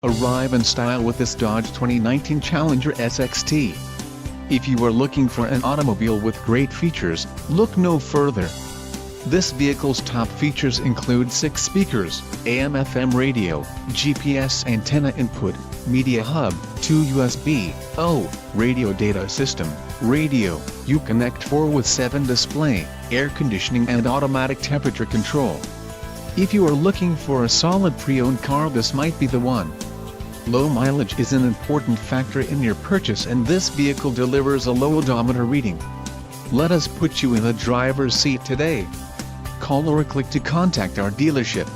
Arrive in style with this Dodge 2019 Challenger SXT. If you are looking for an automobile with great features, look no further. This vehicle's top features include 6 speakers, AM/FM radio, GPS antenna input, media hub, 2 USB-O, radio data system, radio, Uconnect 4 with 7 display, air conditioning and automatic temperature control. If you are looking for a solid pre-owned car, this might be the one. Low mileage is an important factor in your purchase, and this vehicle delivers a low odometer reading. Let us put you in the driver's seat today. Call or click to contact our dealership.